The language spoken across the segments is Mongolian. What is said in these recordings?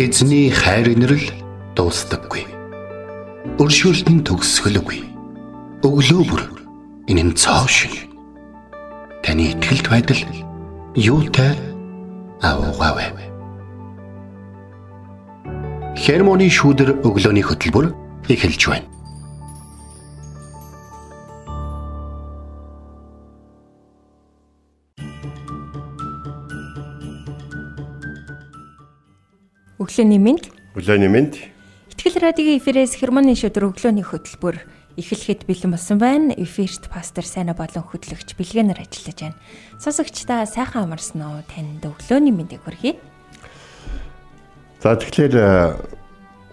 Эзний хайр инрэл дуустдаггүй. Өршөөлт нь төгсгөлгүй. Өглөө бүр энэ нь цоо шин. Таны итгэлт байдал юутай аваагаав. Хермоны шүүдэр өглөөний хөтөлбөр эхэлж байна. Өглөөний мэнд. Өглөөний мэнд. Итгэл радиогийн эфирээс хермоны шүдэр өглөөний хөтөлбөр эхлэхэд бэлэн болсон байна. Эфирт пастор Сайна болон хөтлөгч Бэлгэнаар ажиллаж байна. Сонсогчдаа сайхан амарсан уу? Танд өглөөний мэндийг хүргэе. За тэгэхээр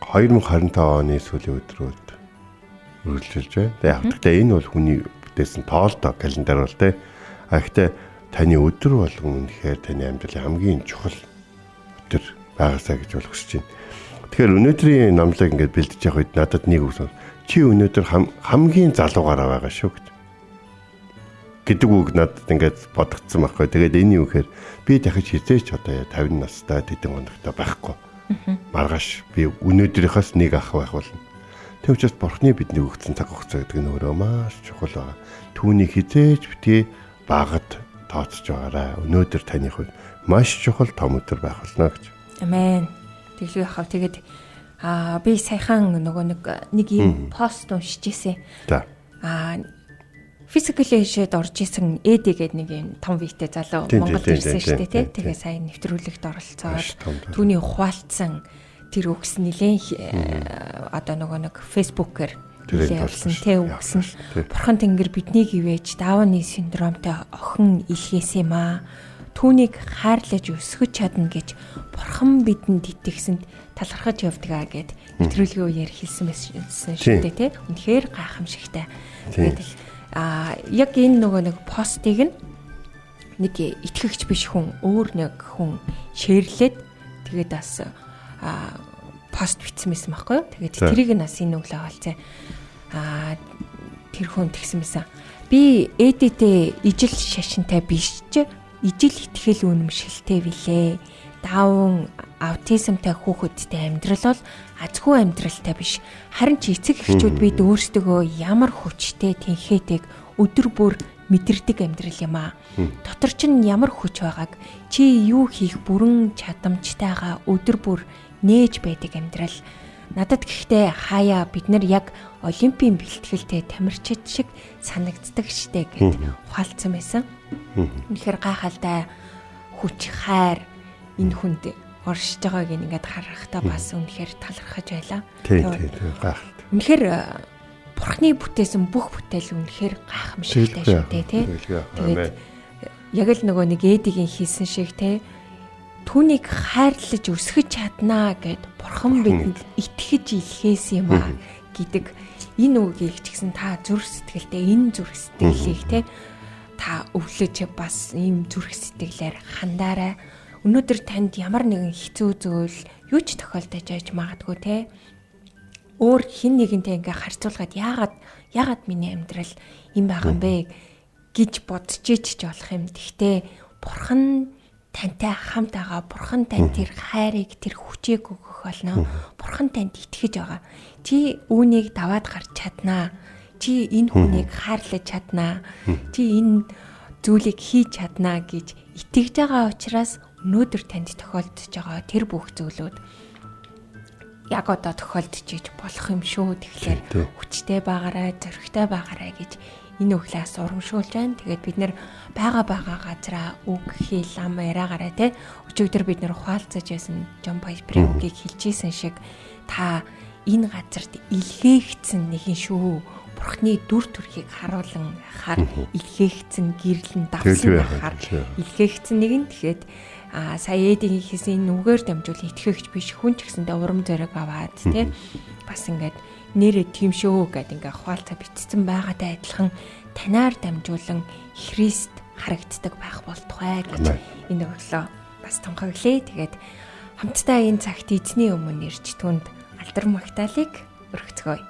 2025 оны сүүлийн өдрүүд үргэлжилж байна. Яг гэхдээ энэ бол хүний бүтээсэн тоолдоо календар бол тэ. Гэхдээ таны өдөр болгон үнэхээр таны амьдралын хамгийн чухал өдөр байгаасаа гэж хүсэж байна. Тэгэхээр өнөөдрийн номлог ингээд бэлдэж явах үед надад нэг үг сон. Чи өнөөдөр хамгийн залуугаараа байгаа шүү гэдэг үг надад ингээд бодогдсон байхгүй. Тэгээд энэ юу гэхээр би дахиж хизээч одоо 50 настай тэдэн ондогтой байхгүй. Маргааш би өнөөдрийнхөөс нэг ах байх болно. Тэг учраас Бурхны бидний өгсөн цаг хугацаа гэдэг нь өөрөө маш чухал байгаа. Түүнийг хизээч битгий багад тооцож байгаарай. Өнөөдөр таны хувьд маш чухал том өдөр байх болно гэж. Амен. Тэглүү яхав. Тэгээд би саяхан нэг юм пост уншиж ирсэн. За. Physical Age-д орж исэн Эди гэдэг нэг юм том витэй залуу Монголд ирсэн шүү дээ, тий. Тэгээ сая нэвтрүүлэгт оролцоод түүний ухаалцсан тэр үгс нэлээд одоо нэг Facebook-ээр явуулсан тий үгс нь Бурхан Тэнгэр биднийг ивэж Дауны синдромтой охин илгээсэн юм аа. Түүнийг хайрлаж өсгөж чадна гэж Бурхан бидэнд итгэсэнд талархаж явдгаа гэд нэвтрүүлгийн үеэр хэлсэн байсан шүү дээ, тий. Үнэхээр гайхамшигтай. Тэгээд яг энэ нэг постыг нэг итгэгч биш хүн өөр нэг хүн шеэрлээд тэгээд бас пост бичсэн байсан байхгүй юу. Тэгээд тэрийг нас энэ өглөө олцсон. Тэр хүн тэгсэн байсан. Би эдитэ ижил шашинтай биш ч ижил итгэл үнэмшилтэй билээ. Даун аутизмтай хүүхэдтэй амьдрал бол азгүй амьдралтай биш. Харин ч эцэг эхчүүд бид өөрсдөө ямар хүчтэй тэнхээтэйг өдөр бүр мэдэрдэг амьдрал юм аа. Дотор чинь ямар хүч байгааг чи юу хийх бүрэн чадамжтайгаа өдөр бүр нээж байдаг амьдрал. Надад гэхдээ хаяа бид нар яг олимпийн бэлтгэлтэй тамирчид шиг санагддаг штэ гэд ухаалцсан байсан. Үнэхээр гайхалтай хүч хайр энэ хүнд оршиж байгааг ингээд харахтаа бас үнэхээр талархаж байлаа. Тийм гайхалтай. Үнэхээр Бурхны бүтээсэн бүх бүтээл үнэхээр гайхамшигтай шүү дээ, тий. Тэгээд яг л нэг Эдигийн хийсэн шиг тий түүнийг хайрлаж өсгөж чаднаа гэд Бурхан бидэнд итгэж илгээсэн юм аа гэдэг энэ үгийг ч гэсэн та зүрх сэтгэлтэй энэ зүрх сэтгэлийг тий та өвлөж бас ийм зүрх сэтгэлээр хандаарай. Өнөөдөр танд ямар нэгэн хэцүү зүйл юу ч тохиолдож байж магадгүй те. Өөр хин нэгэнтэй ингээ харьцуулгаад яагаад миний амьдрал юм байгаа юм бэ гэж бодож ич болох юм. Гэхдээ Бурхан тантай хамт байгаа. Бурхан танд тэр хайрыг, тэр хүчийг өгөх болно. Бурхан танд итгэж байгаа. Чи үүнийг даваад гарч чаднаа. Чи энэ хүнийг хайрлаж чаднаа. Чи энэ зүйлийг хийж чаднаа гэж итгэж байгаа учраас өнөөдөр танд тохиолдож байгаа тэр бүх зүйлүүд яг одоо тохиолдож иж болох юм шүү. Тэгэхээр хүчтэй байгаарай, зоригтой байгаарай гэж энэ өглөөс урамшуулж байна. Тэгээд бид нэр байгаа газараа үг хэл ам яраагаарай те. Өчигдөр бид нэр ухаалцаж байсан Жон Пайперийн үгийг хэлжсэн шиг та энэ газарт илгээгдсэн нэгэн шүү. Бурхны дүр төрхийг харуулan хаар илгээгдсэн гэрлэн давсан хаар илгээгдсэн нэг нь тэгэхэд сая Эдигийн хийсэн нүгээр дамжуул итгэгч биш хүн ч гэсэндээ урам зориг аваад тий бас ингээд нэрээ тийм шүү гэд ингээ ухаалцаа бичсэн байгаатай адилхан танаар дамжуулан Христ харагддаг байх болтугай гэж энэ өглөө бас тунхаглая. Тэгээд хамтдаа энэ цагт эзний өмнө ирж түнд алдар магтаалык өргөцгөөе.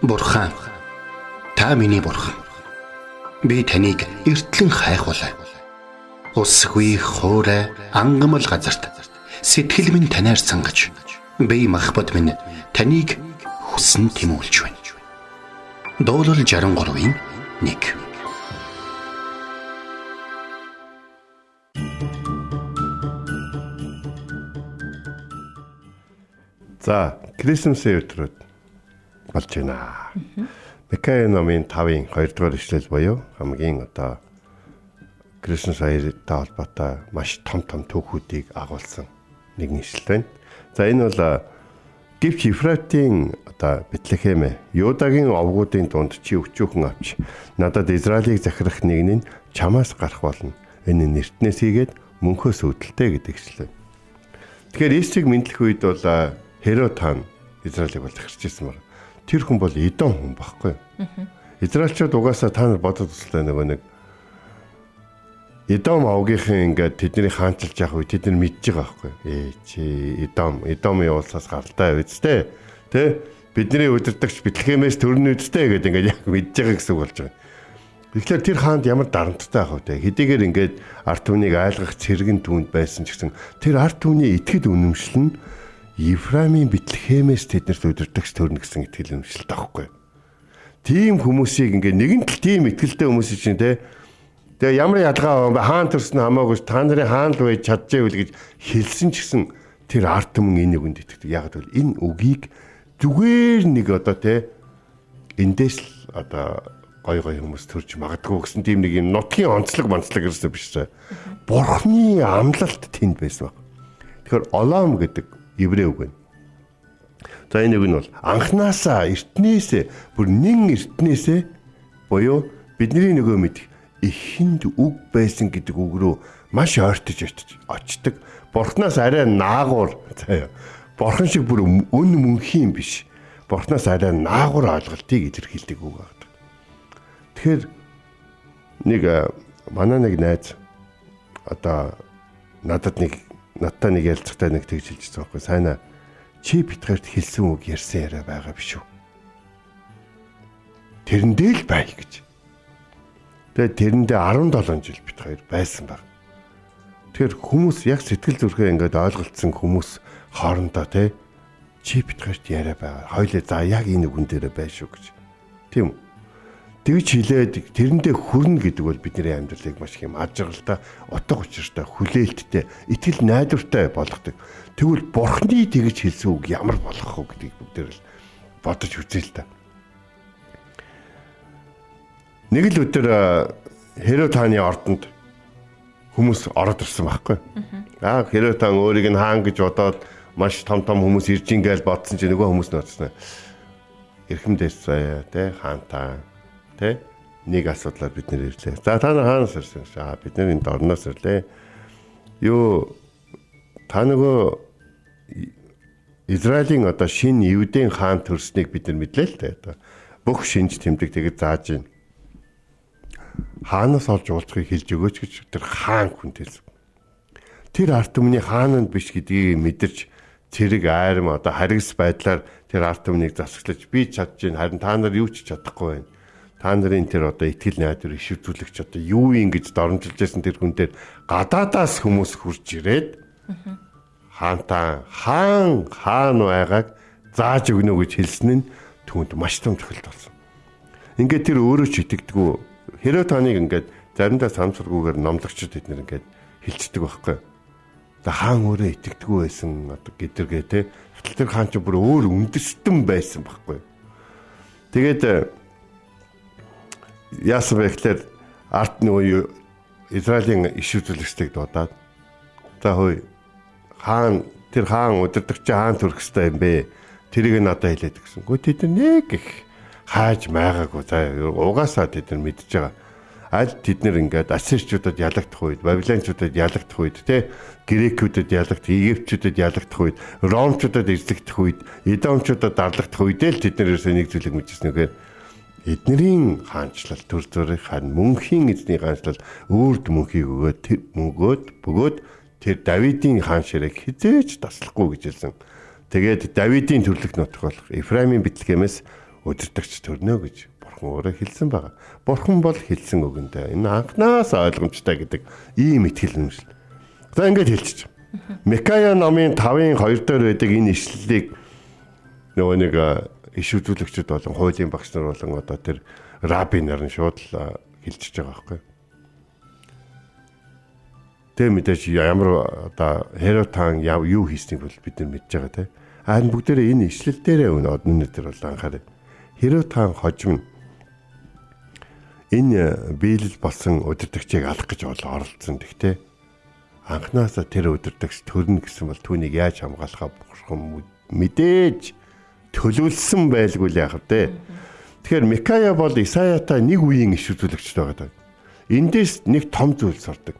Бурхан, та миний бурхан. Би таныг эртлэн хайхвалаа. Усгүй хоорой ангамл газарт сэтгэл минь танаар сангаж, би махбат минь таныг хүсн тимүүлж байна. Дуурал 63-ийн 1. За, Крисмсийн өдрүүд болж байна. Микаи номын 5-ын 2-р ишлэл буюу хамгийн одоо Крисмс баяртай холбоотой маш том түүхүүдийг агуулсан нэгэн ишлэл байна. За, энэ бол Гэвч Ефратийн одоо Бэтлехэм Юдагийн овгуудын дунд чи өчүүхэн авч надад Израилийг захирах нэг нь чамаас гарах болно. Энэ нэртнээс хийгээд мөнхөөс үүдэлтэй гэдэг ишлэл. Тэгэхээр Есийг мэдлэх үед бол Херод хаан Израилийг бол захирч ирсэн баг. Тэр хүн бол Эдом хүн баггүй. Израильчууд угаасаа та нар бодож үзлээ нэг Эдом авгийнхын ингээд тэдний хаанчилж явах үе тэд нар мэдж байгаа байхгүй. Чи Эдомын улсаас гаралтай үсттэй. Тэ бидний удирдагч Бэтлехемээс төрний үсттэй гэдэг ингээд яг мэдж байгаа гэсэн үг болж байгаа. Тэгэхээр тэр хаанд ямар дарамттай байх вэ? Хэдийгээр ингээд ард түмнийг айлгах цэргэн түүнд байсан ч гэсэн тэр ард түмний итгэл үнэмшил нь Ефраимын Бэтлехемээс тэднэрт удирдагч төрнө гэсэн итгэл үнэмшилтэй байхгүй. Тийм хүмүүсийг ингээд нэгэн тал тийм итгэлтэй хүмүүс чинь тэ тэгээ ямар ялгаа хаан төрсөн хамаагүй та нарын хаан л байж чадчихвэл гэж хэлсэн ч гэсэн тэр ард түмэн энэ үгэнд итгэдэг. Яг л энэ үгийг зүгээр нэг одоо тэ эндээс л одоо гой хүмүүс төрж магадгүй гэсэн тийм нэг юм нутгийн онцлог ирсэн биш үү? Бурхны амлалт тэнд байсан баг. Тэгэхээр Олом гэдэг еврей үг байна. За энэ үг нь бол анханасаа эртнээсээ бүр нэн эртнээсээ буюу бидний нөгөө мэдих эхэнд үг байсан гэдэг үг рүү маш ойртож очдог. Бурхнаас арай наагур заяа. Бурхан шиг бүр үн мөнхийн биш. Бурхнаас арай наагур ойлголтыг илэрхийлдэг үг байна. Тэгэхээр манай нэг найз одоо надтай нэг ялцахтай нэг тэгж хэлж байгаа байхгүй. Сайнаа чи битгээрт хэлсэн үг ярьсан яриа байгаа биш үү? Тэрэндээ л бай гэж. Тэгээд тэрэндээ 17 жил бит хоёр байсан баг. Тэгэхээр хүмүүс яг сэтгэл зүрхээ ингээд ойлголцсон хүмүүс хоорондоо чи битгээрт яриа байгаа. Хоёлаа за яг энэ үгэн дээр бай шүү гэж. Тийм үү? Тэгж хэлээд тэрэндээ хүрнэ гэдэг бол бидний амьдралыг маш их юм ажиглалтай, утга учиртай, хүлээлттэй, итгэл найдвартай болгодог. Тэгвэл Бурхны тэгж хэлсэн үг ямар болох вэ гэдгийг бүгдээр л бодож үзээ л та. Нэг л өдөр Херод хааны ордонд хүмүүс ороод ирсэн байхгүй. Херод хаан өөрийг нь хаан гэж бодоод маш том хүмүүс ирж ингээл бодсон чинь нөгөө хүмүүс нөөцсөн. Эрхэмдээс заяа хаантаа нэг асуудлаар бид нэр ирлээ. За та нар хаанаас ирсэн? Бид нэр энд орноос ирлээ. Та нөгөө Израилийн одоо шинэ Евдийн хаан төрснийг бид нар мэдлээ л дээ. Бүх шинж тэмдэг тэгээд зааж байна. Хаанаас олж уулзахыг хэлж өгөөч гэж тэр хаан хүнд хэлсэн. Тэр ард түмний хаан нь биш гэдгийг мэдэрч цэрэг айрам одоо харгас байдлаар тэр ард түмнийг засаглаж би чадчихээн харин та нар юу ч чадахгүй байна. Та нарын тэр одоо итгэл найдвар ишвэрлэгч одоо юу юм гэж доромжилж байсан тэр хүн дээр гадаадаас хүмүүс хурж ирээд хаантаа хаан байгааг зааж өгнө гэж хэлсэн нь түүнд маш том тохиолдол болсон. Ингээд тэр өөрөө ч итгэдэггүй Херод хааныг ингээд заримдаа самсаргүйгээр номлогчд эднэр ингээд хилчдэг байхгүй. За хаан өөрөө итгэдэггүй байсан одоо гэдэргээ те. Тэр хаан ч бүр өөр үндэстэн байсан байхгүй. Тэгээд яасан бэ гэхээр арт нөгөө Израилийн иш үзүүлэгчдийг дуудаад за хөөе хаан тэр хаан удирдагч хаан төрөх ёстой юм бэ? Тэрийг надад хэлээд гэсэн. Гэхдээ тэд нэг их хааж байгаагүй. За угаасаа тэд нар мэдж байгаа. Аль тэд нар ингээд ассирчуудад ялагдах үед, бабилончуудад ялагдах үед, грекчүүдэд ялагдах, египчүүдэд ялагдах үед, ромчуудад эзлэгдэх үед, эдомчуудад дарлагдах үедээ л тэд нар ерөөсөө нэг зүйлийг мэдчихсэн үгээр эднэрийн хаанчлал төр зүрх харин мөнхийн эзний хаанчлал өөрд мөнхийг бөгөөд тэр Давидын хаан ширээг хизээж таслахгүй гэж хэлсэн. Тэгээд Давидын төрлөх нутаг болох Ефраимын Бэтлехемээс удирдагч төрнө гэж бурхан өөрөө хэлсэн байгаа. Бурхан бол хэлсэн үгэндээ энэ анхнаас ойлгомжтой гэдэг ийм итгэл үнэмшил. За ингэж хэлчих. Микая номын 5-ын 2 дээр байдаг энэ ишлэлийг нөгөө нэг иш үзүүлэгчд болон хуулийн багш нар болон одоо тэр раби нар нь шууд л хэлчихэж байгаа байхгүй. Тэ мэдээж ямар одоо Херод хаан юу хийснийг бол бид нар мэдж байгаа те. Харин бүгдээрээ энэ ишлэл дээрээ өнөөдөр бол анхаарай. Херод хаан хожим энэ биелэл болсон удирдагчийг алах гэж оролцсон. Тэгтээ анхнаасаа тэр удирдагч төрнө гэсэн бол түүнийг яаж хамгаалахаа бурхан мэдээж төлөвлөсөн байлгүй л яах вэ? Тэгэхээр Микая бол Исаятай нэг үеийн иш үзүүлэгчтэй байгаа. Эндээс нэг том зүйл сурдаг.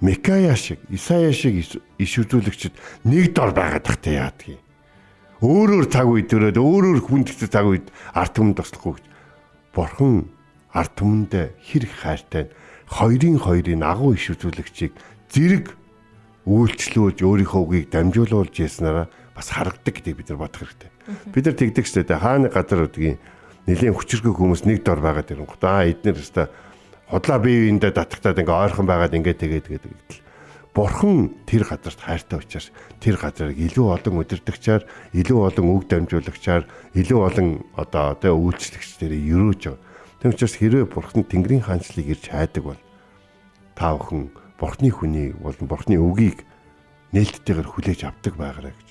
Микая шиг, Исая шиг иш үзүүлэгчд нэг дор байгаад тахтай яадгийг. Өөрөөр цаг үед төрөөд өөрөөр хүндэтгэж цаг үед ард түмэнд туслахгүй гэж. Бурхан ард түмэндээ хэр их хайртай хоёрын агуу иш үзүүлэгчийг зэрэг үйлчлүүлж өөрийнхөө үгийг дамжуулуулж яснараа бас харагдаг гэдгийг бид нар бодох хэрэгтэй. Бид нар тэгдэг ч гэдэг хааны газар үдгийн нэлийн хүчрхэг хүмүүс нэг дор байгаад ирэнгүүт эднэр өстө худлаа бие биендээ татагтаад ингээ ойрхон байгаад ингээ тэгээд бурхан тэр газарт хайртай учраас тэр газарыг илүү олон удирдагчаар, илүү олон үг дамжуулагчаар, илүү олон одоо үйлчлэгчдэрээ өрөөж байгаа. Тэгм учраас хэрвээ бурхан Тэнгэрийн хаанчлалыг ирж хайдаг бол та бүхэн бурхны хүнийг болон бурхны үгийг нээлттэйгээр хүлээж авдаг байгаарай гэж.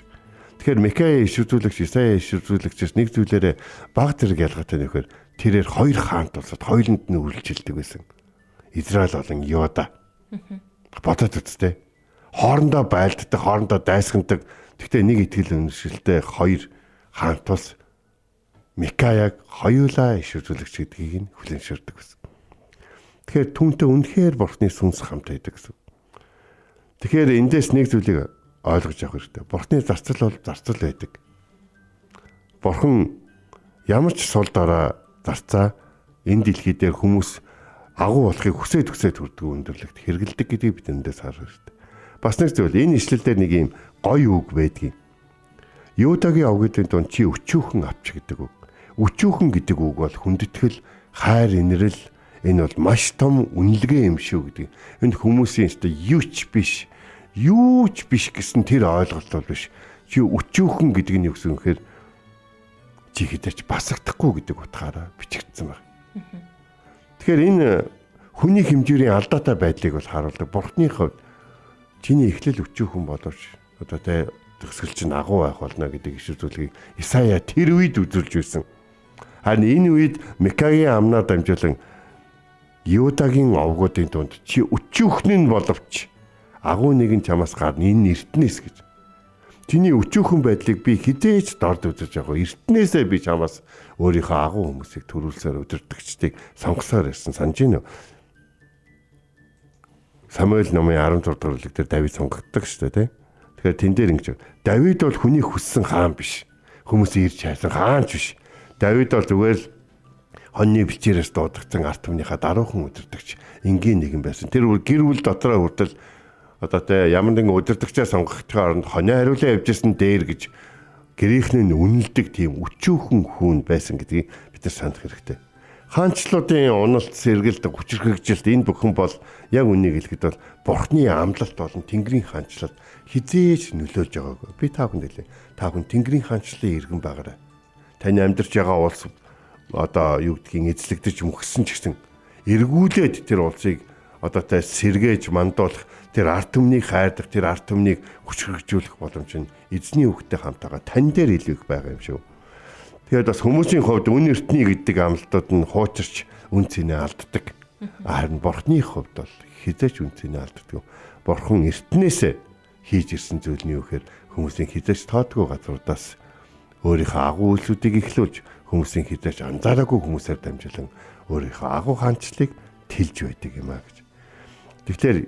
Тэгэхээр Микая иш үзүүлэгч, Исая иш үзүүлэгчээс нэг зүйлээрээ баг зэрэг ялгаатай нөхөр тэрээр хоёр хаант улсад хоёуланд нь үргэлжилдэг байсан. Израиль болон Юда. Бодоод үзтээ. Хоорондоо байлддаг, хоорондоо дайсгандаг. Гэхдээ нэг итгэл үнэмшилтэй хоёр хаант улс Микаяг хоёулаа иш үзүүлэгч гэдгийг нь хүлээншэрдэг байсан. Тэгэхээр түүнтэй үнэхээр бурхны сүнс хамт байдаг гэсэн. Тэгэхээр эндээс нэг зүйлийг ойлгож авах хэрэгтэй. Бурхны зарцал бол зарцал байдаг. Бурхан ямар ч сул дорой зарцаа энэ дэлхий дээр хүмүүс агуу болохыг хүсээд хүрдэг өндөрлөгт хэрэгэлдэг гэдгийг бид эндээс харах хэрэгтэй. Бас нэг зүйл энэ ишлэлдэр нэг юм гоё үг байдгийг. Юдагийн овгийн дунд чи өчүүхэн авч гэдэг үг. Өчүүхэн гэдэг үг бол хүндэтгэл, хайр, инрэл энэ бол маш том үнэлгээ юм шүү гэдэг. Энд хүмүүсийн юу ч биш гэсэн тэр ойлголт бол биш. Чи өчүүхэн гэдэг нь юу гэсэн гэхээр чи хитэж басагдахгүй гэдэг утгаараа бичигдсэн байна. Тэгэхээр энэ хүний хэмжүүрийн алдаатай байдлыг бол харуулдаг. Бурхны хувьд чиний эхлэл өчүүхэн боловч одоо төгсгөл чинь агуу байх болно гэдэг иш үзүүлгийг Исая тэр үед үзүүлж байсан. Харин энэ үед Микаягийн амнаар дамжуулан Юдагийн овгуудын дунд чи өчүүхэн нь боловч агуу нэгэн чамаас гарна энэ эртнээс гэж. Чиний өчүүхэн байдлыг би хизээж дорд үзэж байгаа. Эртнээсээ би чамаас өөрийнхөө агуу хүмүүсийг төрүүлсээр өдөртөгчдийг сонгосоор ирсэн. Санаж байна уу? Самуэль номын 16 дугаар бүлэг дээр Давид сонгогддог шүү дээ, тийм. Тэгэхээр тэн дээр ингэж Давид бол хүний хүссэн хаан биш. Хүмүүсийн ирж хайсан хаан ч биш. Давид бол зүгээр л хоньны бэлчээрээс дуудагдсан ард түмнийхээ даруухан өдөртөгч энгийн нэгэн байсан. Тэр гэр бүл дотроо хүртэл одоо ямар нэгэн удирдагчаа сонгохын оронд хонио хариулаа явьжсэн дээр гэж гэрийнхэн нь үнэлдэг тийм өчүүхэн хүн байсан гэдгийг бид нар санах хэрэгтэй. Хаанчлуудын уналт, сэргэлт, хүчрхэгжилт энэ бүхэн бол яг үнийг хэлэхэд бол Бурхны амлалт болон Тэнгэрийн хаанчлалд хизээж нөлөөлж байгаагүй. Би та бүхэнд хэлье. Та бүхэн Тэнгэрийн хаанчлалын иргэн байгаарай. Таны амьдарч байгаа улс одоо юу гэдгийг эзлэгдэж мөхсөн ч гэсэн эргүүлээд тэр улсыг одоо сэргээж мандуулах, тэр ард түмнийг хайрлах, тэр ард түмнийг хүчрхэгжүүлэх боломж нь эзний үгтэй хамтаага тань дээр илүү их байгаа юм шүү. Тэгээд бас хүмүүсийн хувьд үн эртний гэдэг амлалтууд нь хуучирч үн цэнэ алддаг. Харин Бурхны хувьд бол хизээч үн цэнэ алддаг. Бурхан эртнээсээ хийж ирсэн зүйл нь юу гэхээр хүмүүсийн хизээч тоодгүй газруудаас өөрийнхөө агуу үйлсүүдийг эхлүүлж хүмүүсийн хизээч анзаараагүй хүмүүсээр дамжуулан өөрийнхөө агуу хаанчлалыг тэлж байдаг юм а гэж. Тэгэхээр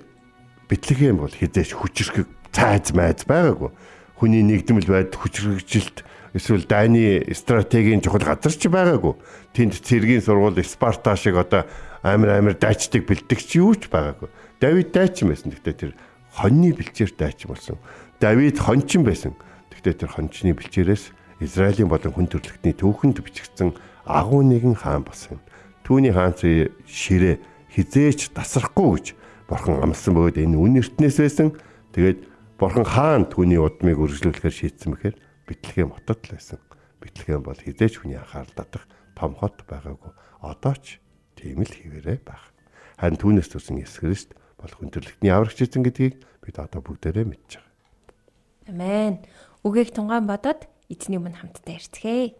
Бэтлехэм бол хизээч хүчрхэг цайз майз байгаагүй. Хүний нэгдмэл байдал хүчрхэгжилт эсвэл дайны стратегийн чухал газар ч байгаагүй. Тэнд цэргийн сургууль Спарта шиг одоо амар дайчдаг бэлтгэгч юу ч байгаагүй. Давид дайчин байсан. Гэхдээ тэр хоньны бэлчээр дайчин болсон. Давид хончин байсан. Гэхдээ тэр хончны бэлчээрээс Израилийн болон хүн төрлөختний түүхэнд бичигдсэн агуу нэгэн хаан бас юм. Түүний хаанцын ширээ хизээч тасрахгүй гэж Бурхан амласан бөгөөд энэ үн ертнээс байсан. Тэгээд Бурхан хаан түүний удмыг үргэлжлүүлэхээр шийдсэн бэхээр Бэтлехэм хотод л байсан. Бэтлехэм бол хизээч хүний анхаарал татах том хот байгаагүй. Одоо ч тийм л хэвээрээ байх. Харин түүнээс төрсэн Есүс Христ бол хүн төрлөختний аврагч эзэн гэдгийг бид одоо бүгдээрээ мэдж байгаа. Амен. Үгийг тунгаан бодоод эзний өмнө хамтдаа ирцгээе.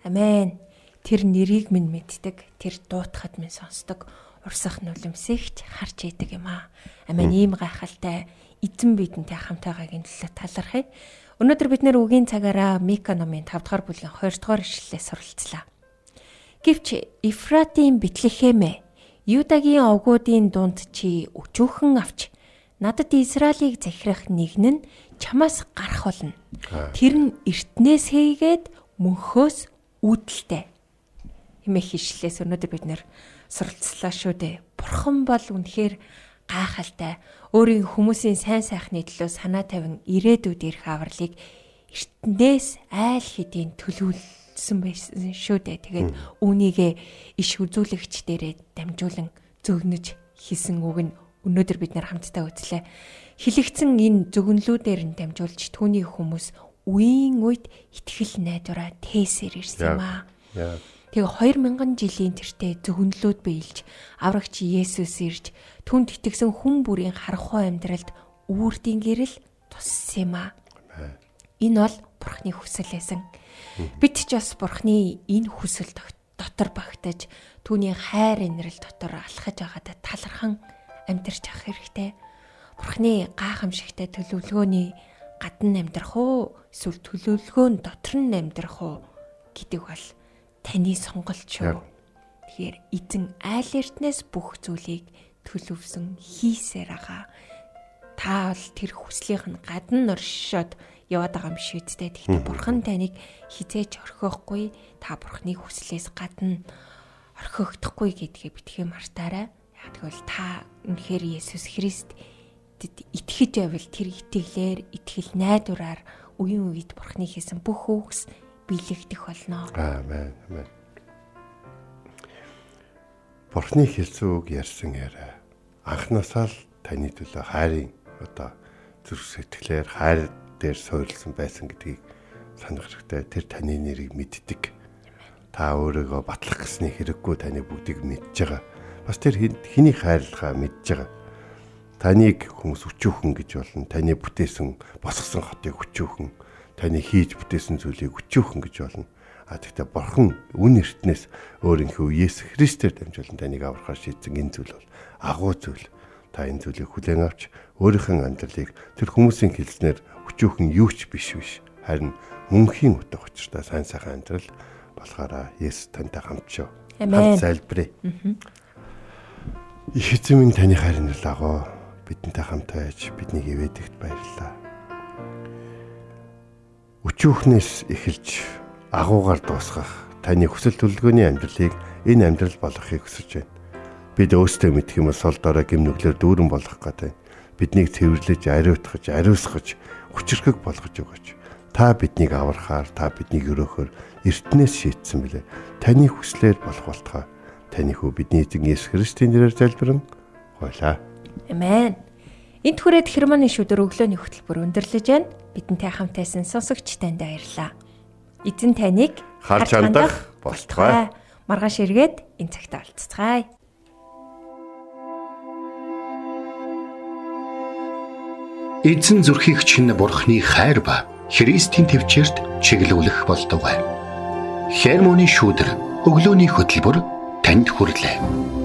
Амен. Тэр нэрийг минь мэддэг, тэр дуутахад минь сонсдог, урсах нулимсэгч харж идэг юм аа. Амен. Ийм гайхалтай эзэн бидэнтэй хамтаагаагийн төлөө талархъя. Өнөөдөр бид нэр үгийн цагаараа Мика номын 5 дугаар бүлгийн 2 дугаар ишлэлээ суралцлаа. Гэвч Ефратийн Бэтлехэмэ, Юдагийн овгуудын дунд чи өчүүхэн авч надад Израилийг захирах нэгэн нь чамаас гарах болно. Тэр нь эртнээс хийгээд мөнхөөс үүдэлтэй. Хэмээх ишлэлээс өнөөдөр бид нэр суралцлаа шүү дээ. Бурхан бол үнэхээр гайхалтай. Өөрийн хүмүүсийн сайн сайхны төлөө санаа тавин ирээдүйд ирэх авралыг эртнээс айл хэдийн төлөвлөсөн байсан шүү дээ. Тэгээд үүнийгээ иш үзүүлэгч дээрээ дамжуулан зөгнөж хийсэн үг нь өнөөдөр бид нар хамтдаа үзлээ. Хилэгцэн энэ зөгнлүүдээр нь дамжуулж түүний хүмүүс үеийн үед итгэл найдвараа тээсээр ирсэн юм аа. Тэгээ 2000 жилийн тэртээ зөгнлүүд биелж аврагч Есүс ирж түнд итгэсэн хүн бүрийн харахгүй амьдралд үүрдийн гэрэл туссан юм аа. Энэ бол Бурхны хүсэл байсан. Бид ч бас Бурхны энэ хүсэл дотор багтаж түүний хайр инрэл дотор алхаж байгаадаа талархан амьдарч явах хэрэгтэй. Бурхны гайхамшигтай төлөвлөгөөний гадна амьдрах уу эсвэл төлөвлөгөөний дотор нь амьдрах уу гэдэг бол таны сонголт шүү. Тэгэхээр эзэн айл эртнээс бүх зүйлийг төлөвсөн хийсээр байгаа. Та бол тэр хүслийнх нь гадна оршоод яваад байгаа юм шиг үстэй. Тэгэхдээ бурхан таныг хизээж орхиохгүй, та бурханы хүслээс гадна орхигдохгүй гэдгээ битгий мартаарай. Яг тэгвэл та үнэхээр Есүс Христ итгэж байвал тэр итгэлээр, итгэл найдвараар үеийн үед бурханы хийсэн бүх үгс биелэгдэх болно. Аамен. Амен. Бурхны хэлсэн үг ярьсан яриа. Анхнаасаа л таны төлөө хайрын зүрх сэтгэлээр хайр дээр суурилсан байсан гэдгийг санах хэрэгтэй. Тэр таны нэрийг мэддэг. Та өөрийгөө батлах гэсний хэрэггүй таны бүгдийг мэдж байгаа. Бас тэр хэний хайрлахаа мэдж байгаа. Таныг хүмүүс өчүүхэн гэж болно. Таны бүтээсэн босгосон хотыг өчүүхэн, таны хийж бүтээсэн зүйлийг өчүүхэн гэж болно. Тэгэхдээ бурхан үн эртнээс өөрийнхөө Есүс Христээр дамжуулан таныг аврахаар шийдсэн энэ зүйл бол агуу зүйл. Та энэ зүйлийг хүлээн авч өөрийнхөө амьдралыг тэр хүмүүсийн хэлснээр өчүүхэн юу ч биш. Харин мөнхийн утга учиртай сайн сайхан амьдрал болохоор Есүс тантай хамт шүү. Амен. Залбирая. Их эзэн минь таны хайрын агуу бидэнтэй хамт байж биднийг ивэдэгт баярлалаа. Өчүүхнээс эхэлж агуугаар дуусгах таны хүсэл төлөвлөгөөний амьдралыг энэ амьдрал болгохыг хүсэж байна. Бид өөрсдөө мэдэх юм бол сул дорой гимнүглээр дүүрэн болгох гэдэг. Биднийг цэвэрлэж, ариутгаж, ариусгаж, хүчрхэг болгож өгөөч. Та биднийг аврахаар, та биднийг өрөөхөөр эртнээс шийтсэн билээ. Таны хүслээр болох болтугай. Таны хүү бидний эзэн Есүс Христийн нэрээр залбирэн хойлоо. Амен. Энд хүрээд Хермоны шүдэр өглөөний хөтөлбөр өндөрлөж байна. Бидэнтэй хамтайсан сонсогч танд баярлалаа. Эзэн таныг харж хандах болтугай. Маргааш эргээд энэ цагт олцгаая. Эзэн зүрхийг чинь бурхны хайр ба Христийн төвчөрт чиглүүлэх болтугай. Хермоны шүдэр өглөөний хөтөлбөр танд хүрэлээ.